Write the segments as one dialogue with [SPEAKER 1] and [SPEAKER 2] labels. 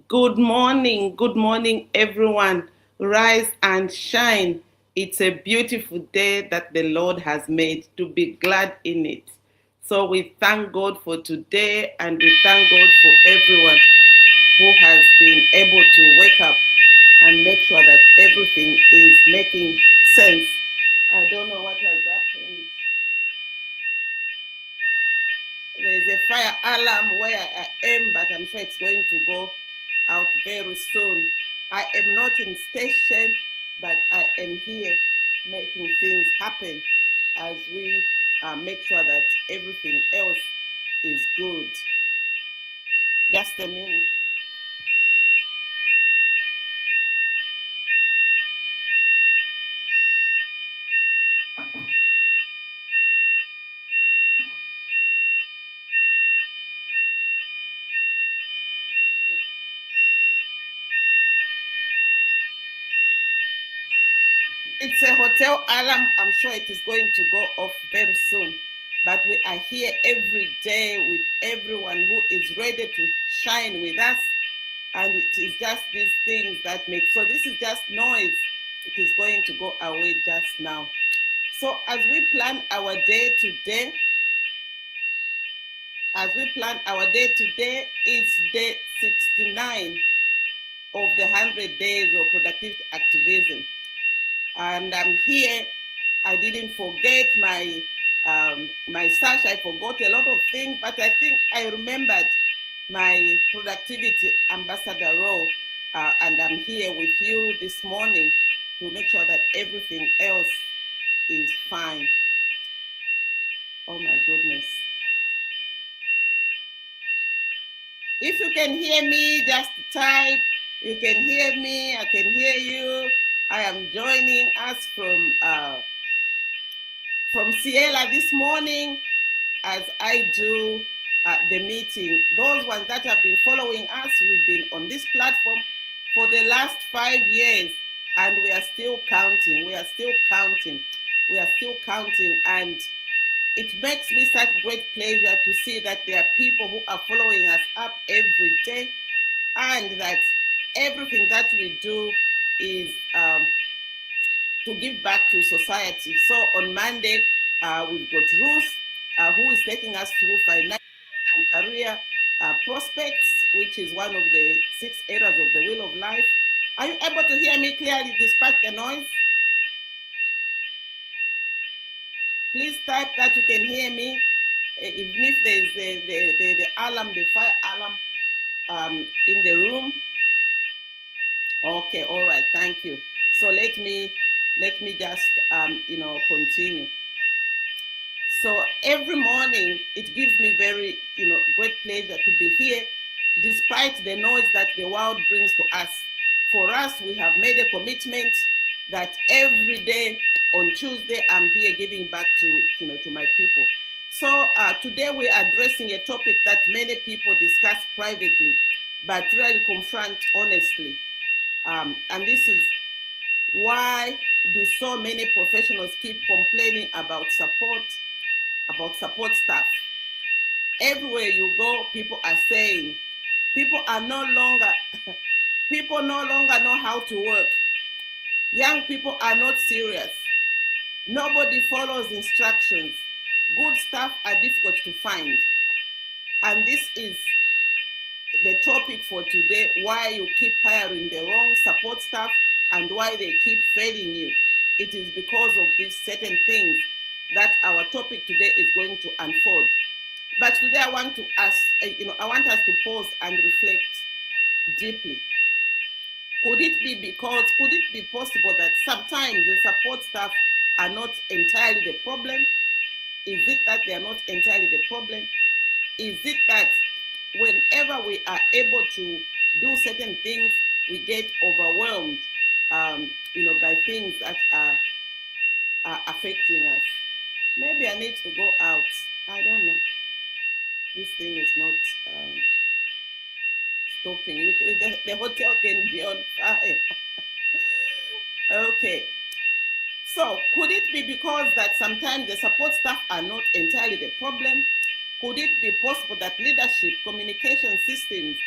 [SPEAKER 1] Good morning, everyone. Rise and shine. It's a beautiful day that the Lord has made to be glad in it. So we thank God for today and we thank God for everyone who has been able to wake up and make sure that everything is making sense. I don't know what has happened. There's a fire alarm where I am, but I'm sure it's going to go out very soon. I am not in station, but I am here making things happen as we make sure that everything else is good. Just a minute. It's a hotel alarm. I'm sure it is going to go off very soon. But we are here every day with everyone who is ready to shine with us. And it is just these things that make, so this is just noise. It is going to go away just now. So as we plan our day today, it's day 69 of the 100 days of productive activism. And I'm here. I didn't forget my search. I forgot a lot of things, but I think I remembered my productivity ambassador role, and I'm here with you this morning to make sure that everything else is fine. Oh my goodness. If you can hear me, just type. You can hear me, I can hear you. I am joining us from Ciela this morning as I do the meeting. Those ones that have been following us, we've been on this platform for the last 5 years, and we are still counting. We are still counting. We are still counting, and it makes me such great pleasure to see that there are people who are following us up every day, and that everything that we do is to give back to society. So on Monday, we've got Ruth, who is taking us through financial and career prospects, which is one of the 6 areas of the wheel of life. Are you able to hear me clearly despite the noise? Please type that you can hear me. Even if there's the alarm, the fire alarm in the room. Okay, all right, thank you. So let me just continue. So every morning it gives me very great pleasure to be here, despite the noise that the world brings to us. For us, we have made a commitment that every day on Tuesday I'm here giving back to my people. So today we're addressing a topic that many people discuss privately, but rarely confront honestly. And this is, why do so many professionals keep complaining about support staff? Everywhere you go, people are saying people no longer know how to work. Young people are not serious. Nobody follows instructions. Good staff are difficult to find. And this is the topic for today: why you keep hiring the wrong support staff and why they keep failing you. It is because of these certain things that our topic today is going to unfold. But today I want to ask, I want us to pause and reflect deeply. Could it be possible that sometimes the support staff are not entirely the problem? Is it that they are not entirely the problem? Is it that whenever we are able to do certain things, we get overwhelmed, by things that are affecting us? Maybe I need to go out. I don't know. This thing is not stopping. The hotel can be on fire. Okay. So could it be because that sometimes the support staff are not entirely the problem? Could it be possible that leadership, communication systems,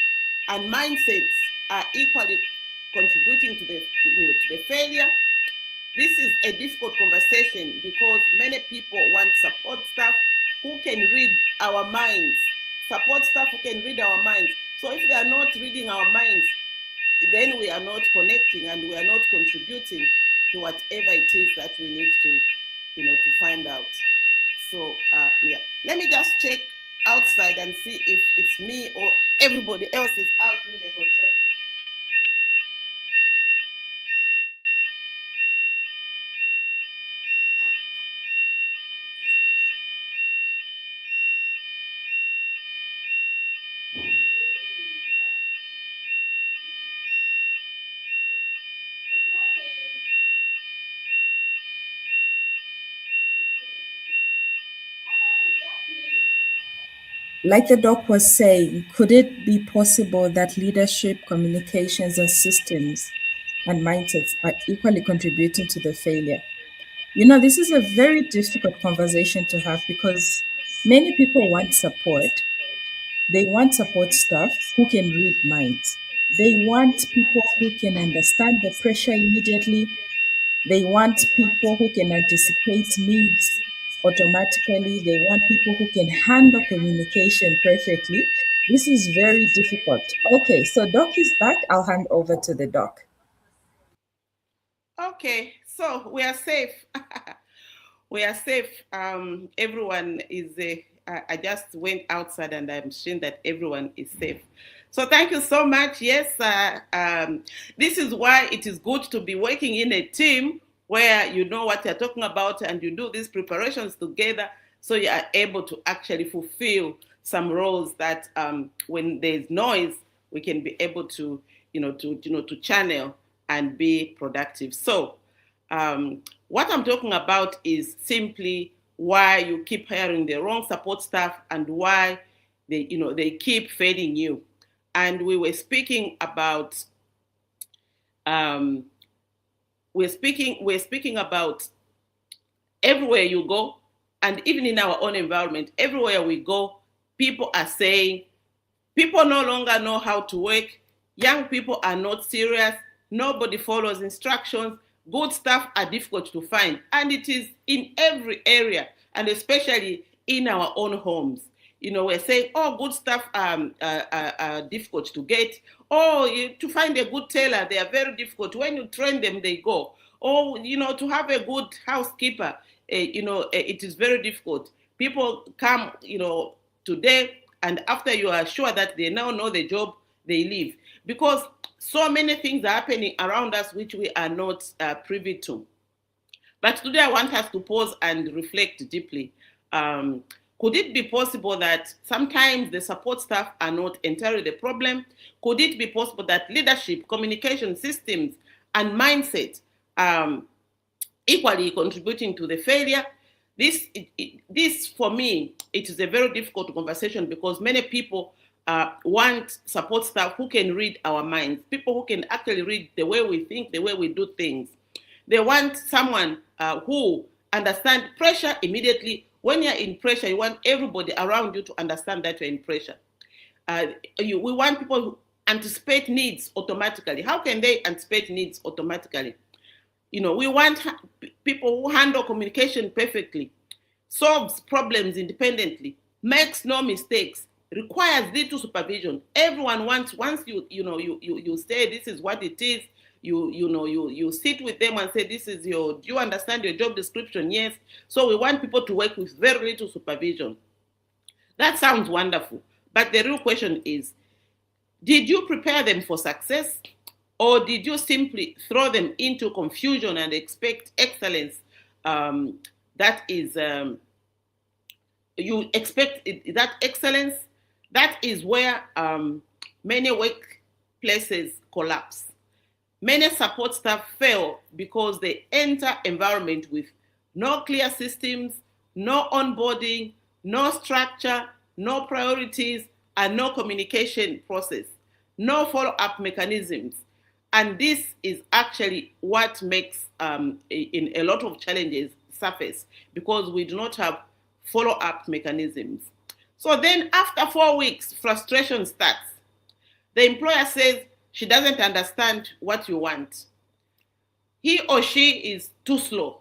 [SPEAKER 1] and mindsets are equally contributing to the failure. This is a difficult conversation because many people want support staff who can read our minds. Support staff who can read our minds. So if they are not reading our minds, then we are not connecting and we are not contributing to whatever it is that we need to find out. So yeah, let me just check outside and see if it's me or everybody else is out in the hotel.
[SPEAKER 2] Like the doc was saying, could it be possible that leadership, communications, and systems and mindsets are equally contributing to the failure? This is a very difficult conversation to have because many people want support. They want support staff who can read minds. They want people who can understand the pressure immediately. They want people who can anticipate needs automatically. They want people who can handle communication perfectly. This is very difficult. Okay, so Doc is back. I'll hand over to the Doc.
[SPEAKER 1] Okay, so we are safe. We are safe. Everyone is. I just went outside and I'm seeing that everyone is safe. So thank you so much. Yes, this is why it is good to be working in a team where you know what you're talking about and you do these preparations together, so you are able to actually fulfill some roles that when there's noise, we can be able to to channel and be productive. So what I'm talking about is simply why you keep hiring the wrong support staff and why they keep failing you. And we were speaking about we're speaking about everywhere you go, and even in our own environment, everywhere we go, people are saying people no longer know how to work. Young people are not serious. Nobody follows instructions. Good staff are difficult to find. And it is in every area, and especially in our own homes. We're saying, oh, good staff are difficult to get. Oh, to find a good tailor, they are very difficult. When you train them, they go. Oh, to have a good housekeeper, it is very difficult. People come, today, and after you are sure that they now know the job, they leave. Because so many things are happening around us which we are not privy to. But today I want us to pause and reflect deeply. Could it be possible that sometimes the support staff are not entirely the problem? Could it be possible that leadership, communication systems, and mindset equally contributing to the failure? This for me, it is a very difficult conversation because many people want support staff who can read our minds, people who can actually read the way we think, the way we do things. They want someone who understands pressure immediately. When you're in pressure, you want everybody around you to understand that you're in pressure. We want people who anticipate needs automatically. How can they anticipate needs automatically? We want people who handle communication perfectly, solves problems independently, makes no mistakes, requires little supervision. Everyone wants, once you say this is what it is, you sit with them and say, do you understand your job description? Yes. So we want people to work with very little supervision. That sounds wonderful. But the real question is, did you prepare them for success? Or did you simply throw them into confusion and expect excellence? That is, you expect that excellence. That is where many workplaces collapse. Many support staff fail because they enter environment with no clear systems, no onboarding, no structure, no priorities, and no communication process, no follow-up mechanisms. And this is actually what makes in a lot of challenges surface, because we do not have follow-up mechanisms. So then after 4 weeks, frustration starts. The employer says she doesn't understand what you want. He or she is too slow.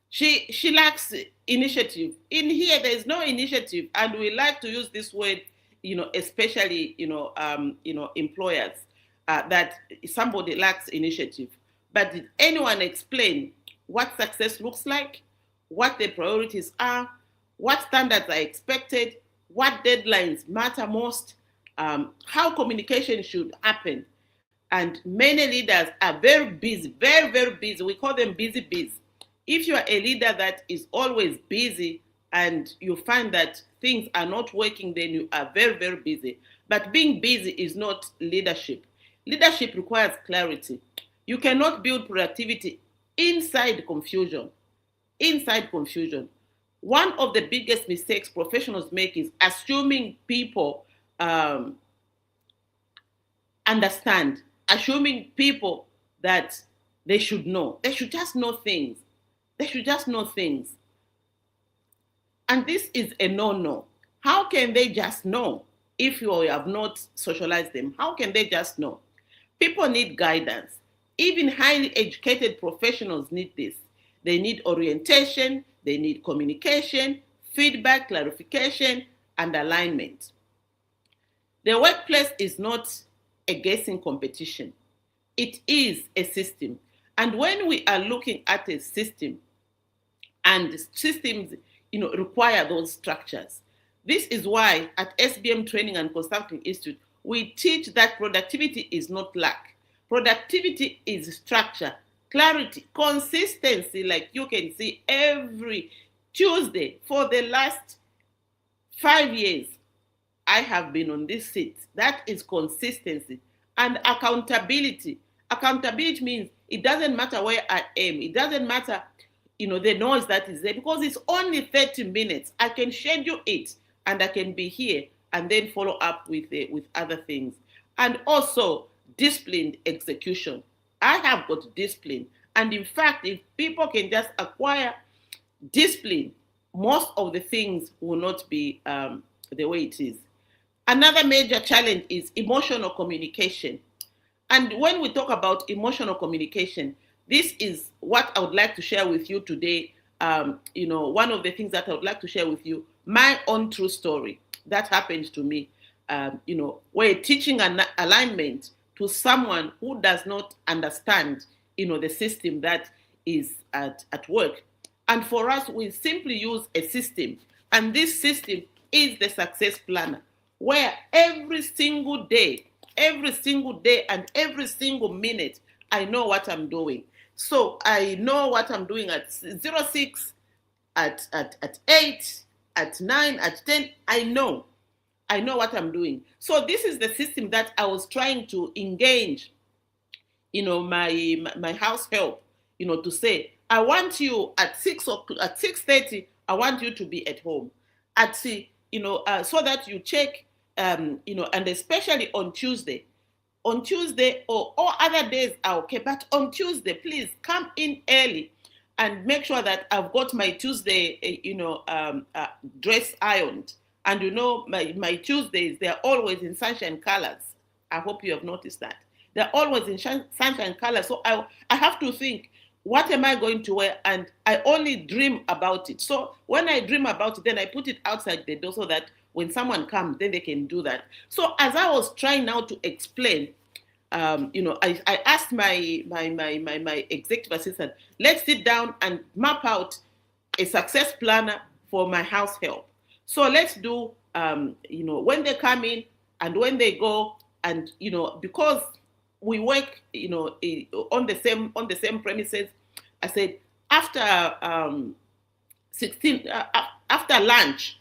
[SPEAKER 1] She lacks initiative. In here, there is no initiative, and we like to use this word, especially employers, that somebody lacks initiative. But did anyone explain what success looks like, what the priorities are, what standards are expected, what deadlines matter most, how communication should happen? And many leaders are very busy, very, very busy. We call them busy bees. If you are a leader that is always busy and you find that things are not working, then you are very, very busy. But being busy is not leadership. Leadership requires clarity. You cannot build productivity inside confusion. Inside confusion. One of the biggest mistakes professionals make is assuming people understand, assuming people that they should know. They should just know things. They should just know things. And this is a no-no. How can they just know if you have not socialized them? How can they just know? People need guidance. Even highly educated professionals need this. They need orientation, they need communication, feedback, clarification, and alignment. The workplace is not a guessing competition. It is a system. And when we are looking at a system, and systems, require those structures. This is why at SBM Training and Consulting Institute, we teach that productivity is not luck. Productivity is structure, clarity, consistency. Like you can see every Tuesday for the last 5 years, I have been on this seat. That is consistency. And accountability. Accountability means it doesn't matter where I am. It doesn't matter the noise that is there, because it's only 30 minutes. I can schedule it and I can be here and then follow up with other things. And also disciplined execution. I have got discipline. And in fact, if people can just acquire discipline, most of the things will not be the way it is. Another major challenge is emotional communication. And when we talk about emotional communication, this is what I would like to share with you today. One of the things that I would like to share with you, my own true story that happened to me. We're teaching an alignment to someone who does not understand, the system that is at work. And for us, we simply use a system. And this system is the success planner, where every single day and every single minute, I know what I'm doing. So I know what I'm doing at 06, at 8, at 9, at 10. I know what I'm doing. So this is the system that I was trying to engage, my house help, to say, I want you at 6:30, I want you to be at home. So that you check, and especially on Tuesday. On Tuesday or other days are okay, but on Tuesday, please come in early and make sure that I've got my Tuesday, dress ironed. And my Tuesdays, they're always in sunshine colors. I hope you have noticed that. They're always in sunshine colors. So I have to think, what am I going to wear? And I only dream about it. So when I dream about it, then I put it outside the door so that when someone comes, then they can do that. So as I was trying now to explain, I asked my executive assistant, let's sit down and map out a success planner for my house help. So let's do, when they come in and when they go, and because we work, on the same premises. I said after after lunch,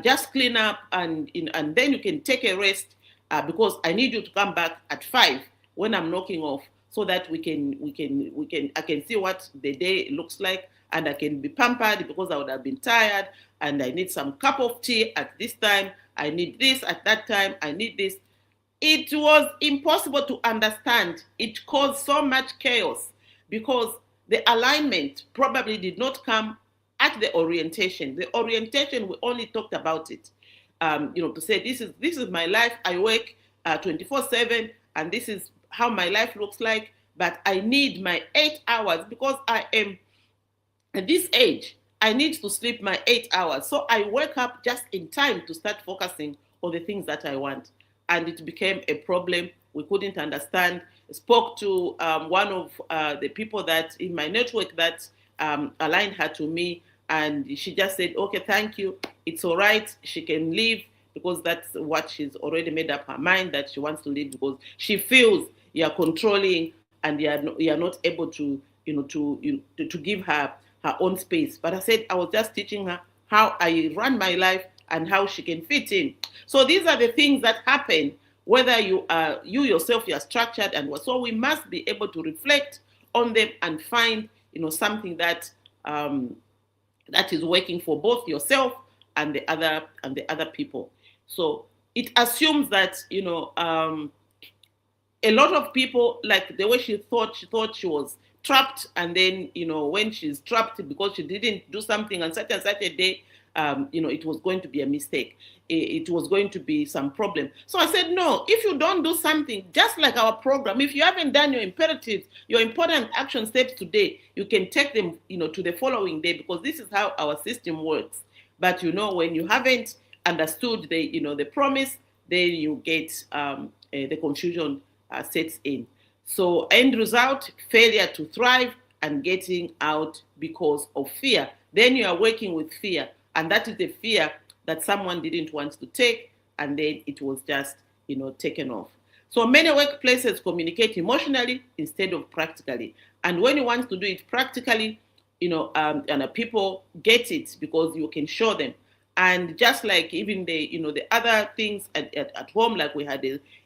[SPEAKER 1] just clean up and then you can take a rest because I need you to come back at 5 when I'm knocking off, so that I can see what the day looks like, and I can be pampered because I would have been tired and I need some cup of tea at this time. I need this at that time. I need this. It was impossible to understand. It caused so much chaos because the alignment probably did not come at the orientation. The orientation, we only talked about it, to say this is my life. I work 24/7, and this is how my life looks like, but I need my 8 hours because I am at this age. I need to sleep my 8 hours. So I wake up just in time to start focusing on the things that I want. And it became a problem. We couldn't understand. Spoke to one of the people that in my network that aligned her to me. And she just said, okay, thank you. It's all right. She can leave because that's what she's already made up her mind that she wants to leave because she feels you're controlling and you're not able to, to give her own space. But I said I was just teaching her how I run my life and how she can fit in. So these are the things that happen whether you yourself you are structured and what. So we must be able to reflect on them and find something that that is working for both yourself and the other people. So it assumes that a lot of people, like the way she thought she was trapped, and then when she's trapped because she didn't do something on such and such a day, it was going to be a mistake. It was going to be some problem. So I said, no, if you don't do something, just like our program, if you haven't done your imperatives, your important action steps today, you can take them, to the following day, because this is how our system works. But when you haven't understood the promise, then you get the confusion sets in. So end result, failure to thrive and getting out because of fear. Then you are working with fear, and that is the fear that someone didn't want to take, and then it was just taken off. So many workplaces communicate emotionally instead of practically, and when you want to do it practically, and people get it because you can show them. And just like even the other things at home, like we had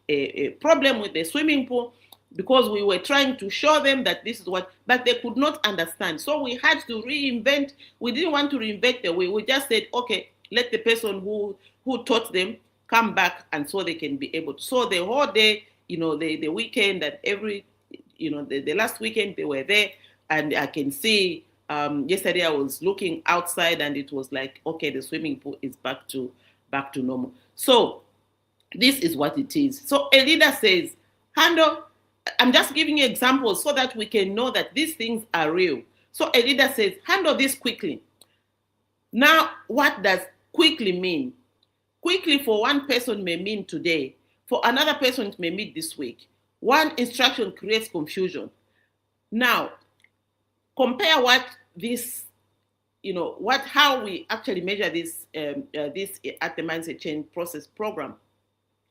[SPEAKER 1] a problem with the swimming pool, because we were trying to show them that this is what, but they could not understand. So we had to reinvent. We didn't want to reinvent the way. We just said, okay, let the person who taught them come back, and so they can be able to. So the whole day, the weekend and the last weekend they were there, and I can see yesterday I was looking outside and it was like, okay, the swimming pool is back to normal. So this is what it is. So a leader says, handle. I'm just giving you examples so that we can know that these things are real. So a leader says, handle this quickly. Now, what does quickly mean? Quickly for one person may mean today. For another person, it may mean this week. One instruction creates confusion. Now, compare what this, how we actually measure this at the Mindset Change Process program.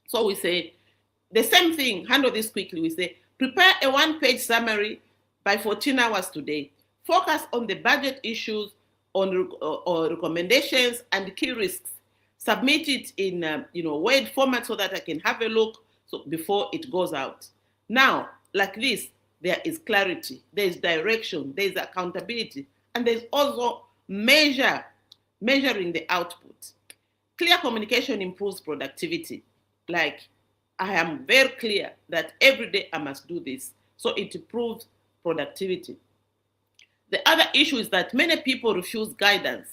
[SPEAKER 1] So we say, the same thing, handle this quickly. We say, prepare a one-page summary by 14 hours today. Focus on the budget issues, or recommendations and key risks. Submit it in Word format so that I can have a look before it goes out. Now, like this, there is clarity, there is direction, there is accountability, and there's also measuring the output. Clear communication improves productivity. Like, I am very clear that every day I must do this. So it improves productivity. The other issue is that many people refuse guidance,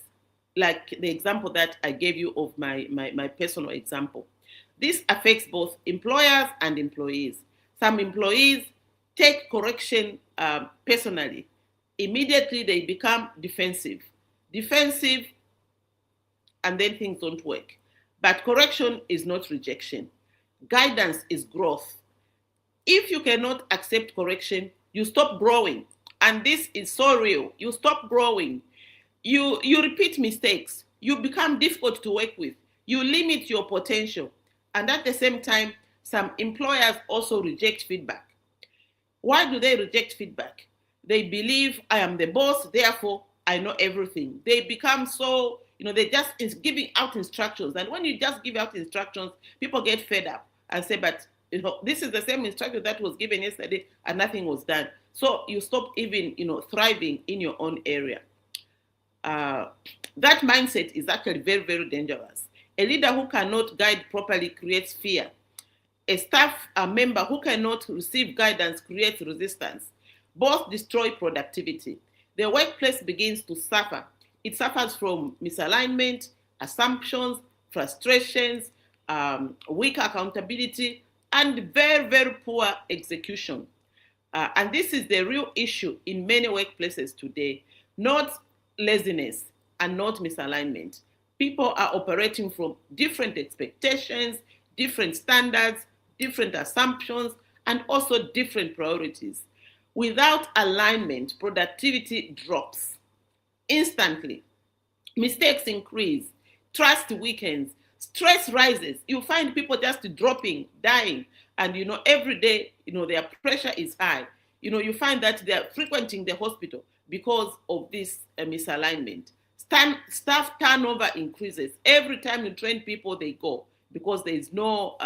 [SPEAKER 1] like the example that I gave you of my personal example. This affects both employers and employees. Some employees take correction personally. Immediately they become defensive, and then things don't work. But correction is not rejection. Guidance is growth. If you cannot accept correction, you stop growing. And this is so real. You stop growing. You repeat mistakes. You become difficult to work with. You limit your potential. And at the same time, some employers also reject feedback. Why do they reject feedback? They believe I am the boss, therefore I know everything. They become so, they just is giving out instructions. And when you just give out instructions, people get fed up and say, but this is the same instruction that was given yesterday and nothing was done. So you stop even, thriving in your own area. That mindset is actually very, very dangerous. A leader who cannot guide properly creates fear. A staff member who cannot receive guidance creates resistance. Both destroy productivity. The workplace begins to suffer. It suffers from misalignment, assumptions, frustrations, weak accountability, and very, very poor execution. And this is the real issue in many workplaces today, not laziness and not misalignment. People are operating from different expectations, different standards, different assumptions, and also different priorities. Without alignment, productivity drops instantly. Mistakes increase, trust weakens, stress rises. You find people just dropping, dying, and every day, their pressure is high. You find that they are frequenting the hospital because of this misalignment. Staff turnover increases. Every time you train people, they go because there is no,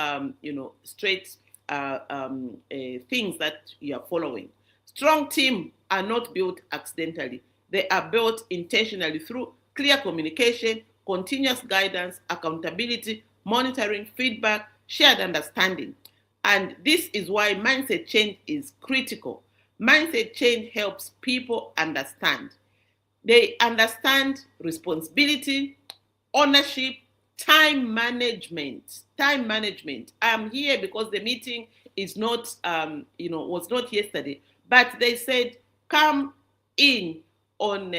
[SPEAKER 1] straight things that you are following. Strong teams are not built accidentally. They are built intentionally through clear communication, continuous guidance, accountability, monitoring, feedback, shared understanding. And this is why mindset change is critical. Mindset change helps people understand. They understand responsibility, ownership, time management. Time management. I'm here because the meeting is not, was not yesterday, but they said come in on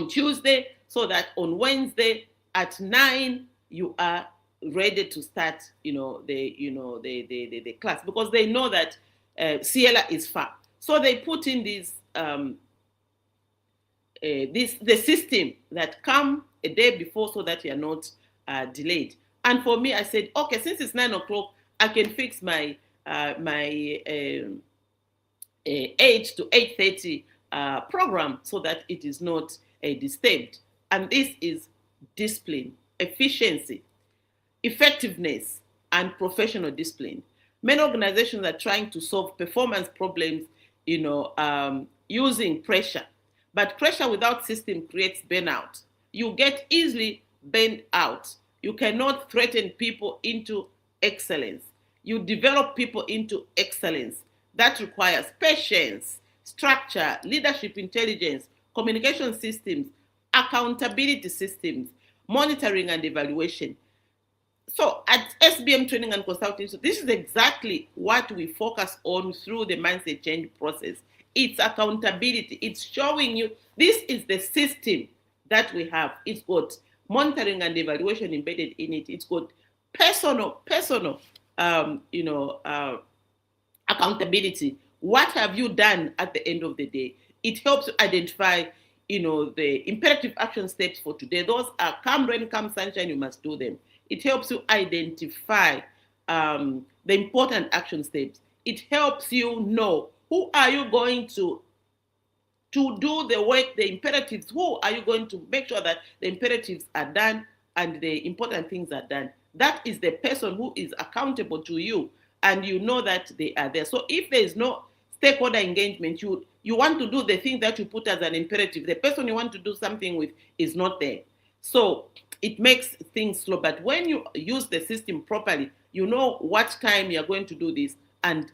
[SPEAKER 1] Tuesday, so that on Wednesday at 9 you are ready to start, the class, because they know that Ciela is far. So they put in the system that come a day before so that you are not delayed. And for me, I said, okay, since it's 9 o'clock, I can fix my 8 to 8:30 program so that it is not disturbed. And this is discipline, efficiency, effectiveness, and professional discipline. Many organizations are trying to solve performance problems, using pressure. But pressure without system creates burnout. You get easily burned out. You cannot threaten people into excellence. You develop people into excellence. That requires patience, structure, leadership intelligence, communication systems, accountability systems, monitoring and evaluation. So at SBM Training and Consulting, so this is exactly what we focus on through the mindset change process. It's accountability. It's showing you this is the system that we have. It's got monitoring and evaluation embedded in it. It's got personal, accountability. What have you done at the end of the day? It helps you identify, the imperative action steps for today. Those are come rain, come sunshine, you must do them. It helps you identify the important action steps. It helps you know who are you going to do the work, the imperatives. Who are you going to make sure that the imperatives are done and the important things are done? That is the person who is accountable to you, and you know that they are there. So if there is no stakeholder engagement, you want to do the thing that you put as an imperative. The person you want to do something with is not there. So it makes things slow. But when you use the system properly, you know what time you're going to do this. And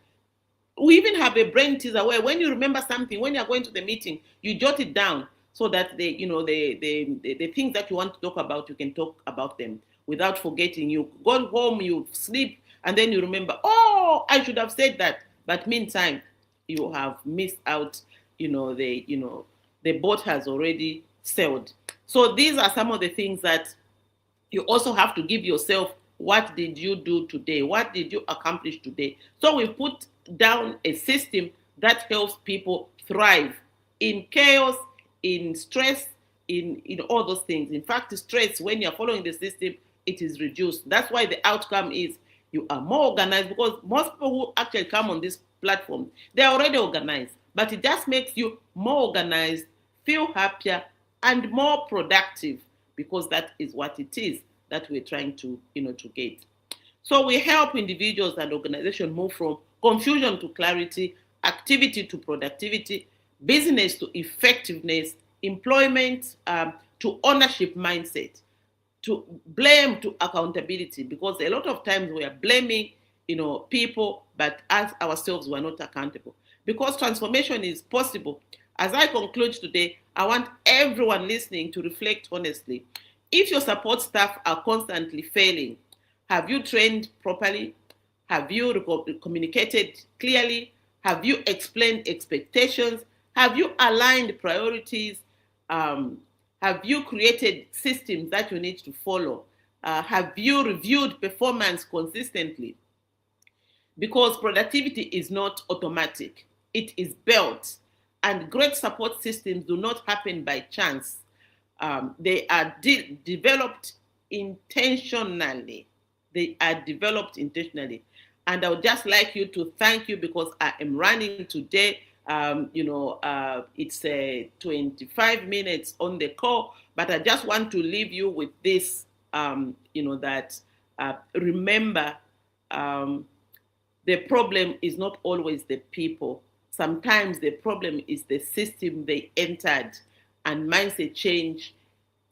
[SPEAKER 1] we even have a brain teaser where when you remember something, when you're going to the meeting, you jot it down so that the things that you want to talk about, you can talk about them without forgetting. You go home, you sleep, and then you remember, oh, I should have said that. But meantime, you have missed out, the boat has already sailed. So these are some of the things that you also have to give yourself. What did you do today? What did you accomplish today? So we put down a system that helps people thrive in chaos, in stress, in all those things. In fact, stress, when you're following the system, it is reduced. That's why the outcome is you are more organized, because most people who actually come on this platform, they're already organized, but it just makes you more organized, feel happier, and more productive, because that is what it is that we're trying to, to get. So we help individuals and organizations move from confusion to clarity, activity to productivity, business to effectiveness, employment to ownership mindset, to blame to accountability, because a lot of times we are blaming, people, but as ourselves we're not accountable. Because transformation is possible. As I conclude today, I want everyone listening to reflect honestly. If your support staff are constantly failing, Have you trained properly? Have you communicated clearly? Have you explained expectations? Have you aligned priorities? Have you created systems that you need to follow? Have you reviewed performance consistently? Because productivity is not automatic, it is built. And great support systems do not happen by chance. They are developed intentionally. They are developed intentionally. And I would just like you to thank you because I am running today. It's 25 minutes on the call, but I just want to leave you with this, that remember, the problem is not always the people. Sometimes the problem is the system they entered, and mindset change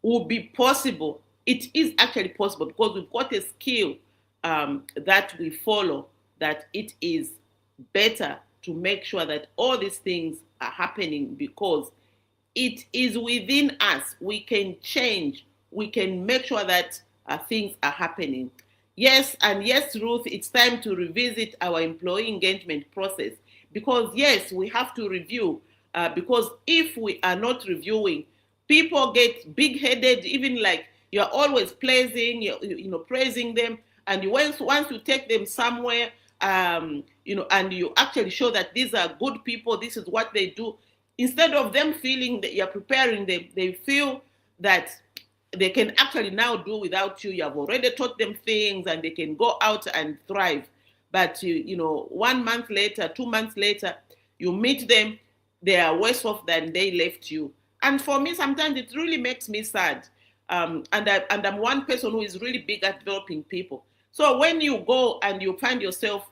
[SPEAKER 1] will be possible. It is actually possible because we've got a skill that we follow, that it is better to make sure that all these things are happening because it is within us. We can change. We can make sure that things are happening. Yes, and yes, Ruth, it's time to revisit our employee engagement process because, yes, we have to review because if we are not reviewing, people get big-headed, even like you're always praising them, and once you take them somewhere, and you actually show that these are good people, this is what they do, instead of them feeling that you're preparing them, they feel that they can actually now do without you. You have already taught them things and they can go out and thrive. But 1 month later, 2 months later, you meet them, they are worse off than they left you. And for me, sometimes it really makes me sad. And I'm one person who is really big at developing people. So when you go and you find yourself,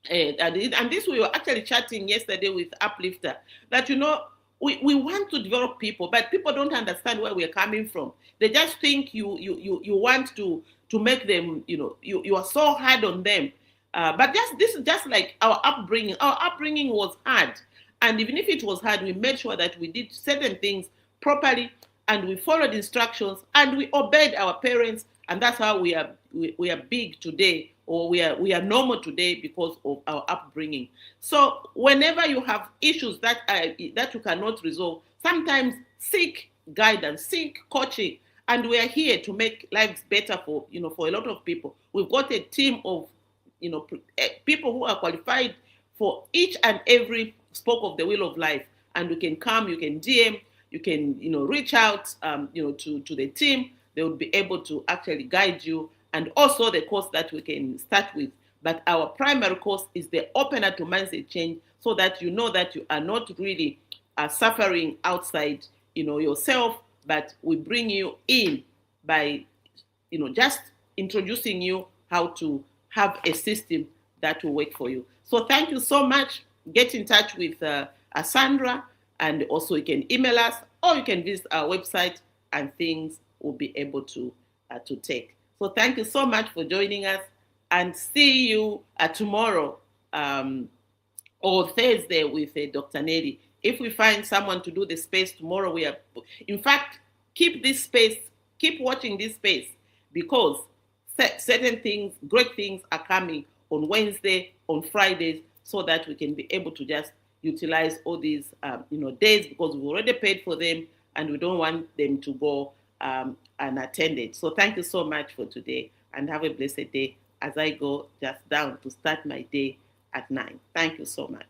[SPEAKER 1] and this we were actually chatting yesterday with Uplifter, that we want to develop people, but people don't understand where we're coming from. They just think you want to make them, you are so hard on them. But this is just like our upbringing. Our upbringing was hard. And even if it was hard, we made sure that we did certain things properly and we followed instructions and we obeyed our parents. And that's how we are big today, or we are normal today because of our upbringing. So whenever you have issues that you cannot resolve, sometimes seek guidance, seek coaching, and we are here to make lives better for a lot of people. We've got a team of people who are qualified for each and every spoke of the wheel of life, and you can come, you can DM, you can reach out to the team. They will be able to actually guide you, and also the course that we can start with. But our primary course is the opener to mindset change, so that you know that you are not really suffering outside yourself, but we bring you in by just introducing you how to have a system that will work for you. So thank you so much. Get in touch with Sandra, and also you can email us or you can visit our website, and things will be able to take. So thank you so much for joining us, and see you tomorrow or Thursday with Dr. Nelly. If we find someone to do the space tomorrow, in fact, keep this space, keep watching this space, because certain things, great things are coming on Wednesday, on Fridays, so that we can be able to just utilize all these days, because we've already paid for them and we don't want them to go unattended. So thank you so much for today, and have a blessed day as I go just down to start my day at 9. Thank you so much.